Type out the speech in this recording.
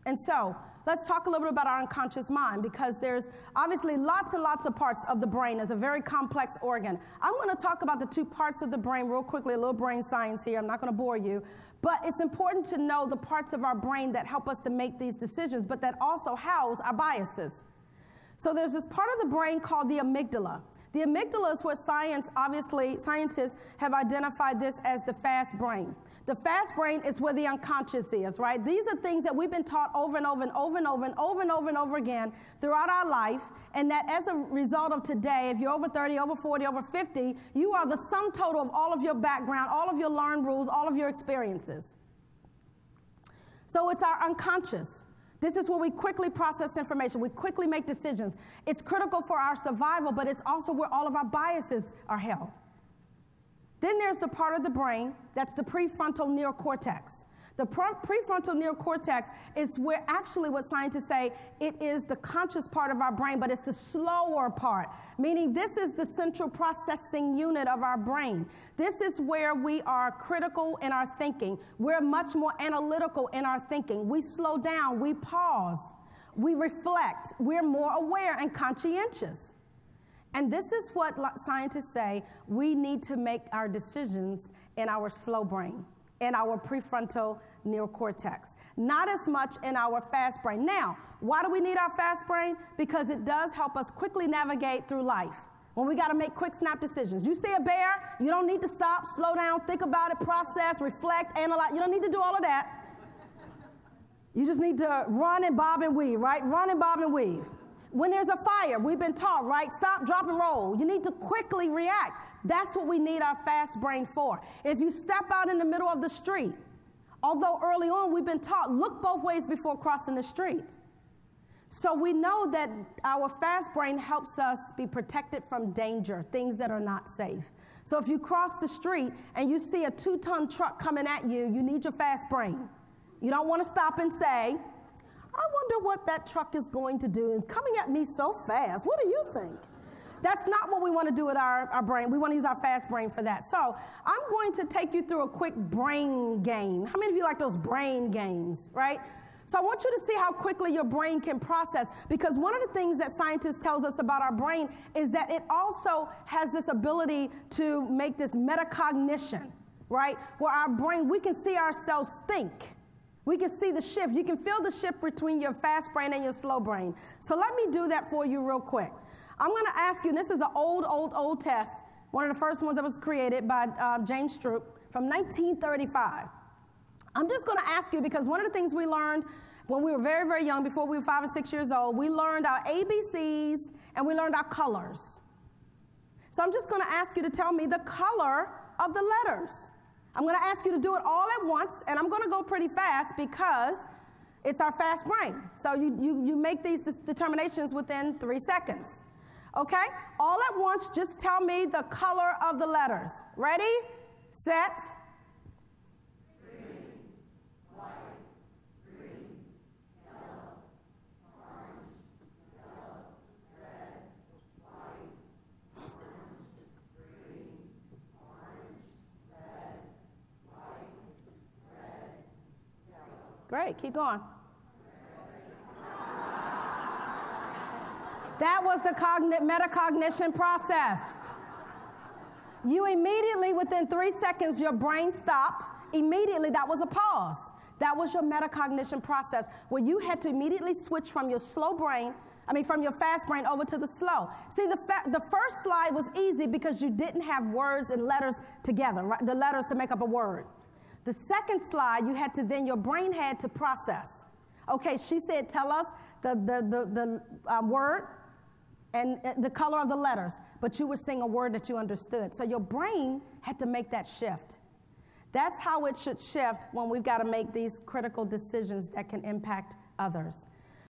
And so let's talk a little bit about our unconscious mind, because there's obviously lots and lots of parts of the brain. It's a very complex organ. I want to talk about the two parts of the brain real quickly, a little brain science here. I'm not going to bore you. But it's important to know the parts of our brain that help us to make these decisions, but that also house our biases. So there's this part of the brain called the amygdala. The amygdala is where scientists have identified this as the fast brain. The fast brain is where the unconscious is, right? These are things that we've been taught over and over and over and over and over and over and over again throughout our life, and that as a result of today, if you're over 30, over 40, over 50, you are the sum total of all of your background, all of your learned rules, all of your experiences. So it's our unconscious. This is where we quickly process information. We quickly make decisions. It's critical for our survival, but it's also where all of our biases are held. Then there's the part of the brain that's the prefrontal neocortex. The prefrontal neocortex is where actually what scientists say it is the conscious part of our brain, but it's the slower part, meaning this is the central processing unit of our brain. This is where we are critical in our thinking. We're much more analytical in our thinking. We slow down, we pause, we reflect, we're more aware and conscientious. And this is what scientists say we need to make our decisions in our slow brain, in our prefrontal neocortex, not as much in our fast brain. Now, why do we need our fast brain? Because it does help us quickly navigate through life. When we got to make quick snap decisions. You see a bear, you don't need to stop, slow down, think about it, process, reflect, analyze. You don't need to do all of that. You just need to run and bob and weave, right? Run and bob and weave. When there's a fire, we've been taught, right? Stop, drop, and roll. You need to quickly react. That's what we need our fast brain for. If you step out in the middle of the street, although early on we've been taught, look both ways before crossing the street. So we know that our fast brain helps us be protected from danger, things that are not safe. So if you cross the street and you see a 2-ton truck coming at you, you need your fast brain. You don't want to stop and say, I wonder what that truck is going to do. It's coming at me so fast. What do you think? That's not what we want to do with our brain. We want to use our fast brain for that. So I'm going to take you through a quick brain game. How many of you like those brain games, right? So I want you to see how quickly your brain can process, because one of the things that scientists tells us about our brain is that it also has this ability to make this metacognition, right? Where our brain, we can see ourselves think. We can see the shift. You can feel the shift between your fast brain and your slow brain. So let me do that for you real quick. I'm going to ask you, and this is an old test, one of the first ones that was created by James Stroop from 1935. I'm just going to ask you, because one of the things we learned when we were very, very young, before we were 5 or 6 years old, we learned our ABCs and we learned our colors. So I'm just going to ask you to tell me the color of the letters. I'm going to ask you to do it all at once, and I'm going to go pretty fast because it's our fast brain. So you make these determinations within 3 seconds. Okay? All at once, just tell me the color of the letters. Ready? Set. Green, white, green, yellow, orange, yellow, red, white, orange, green, orange, red, white, red, yellow. Great, keep going. That was the metacognition process. You immediately, within 3 seconds, your brain stopped. Immediately, that was a pause. That was your metacognition process, where you had to immediately switch from your from your fast brain over to the slow. See, the first slide was easy because you didn't have words and letters together, right? The letters to make up a word. The second slide, your brain had to process. Okay, she said, tell us the word and the color of the letters, but you were saying a word that you understood. So your brain had to make that shift. That's how it should shift when we've got to make these critical decisions that can impact others.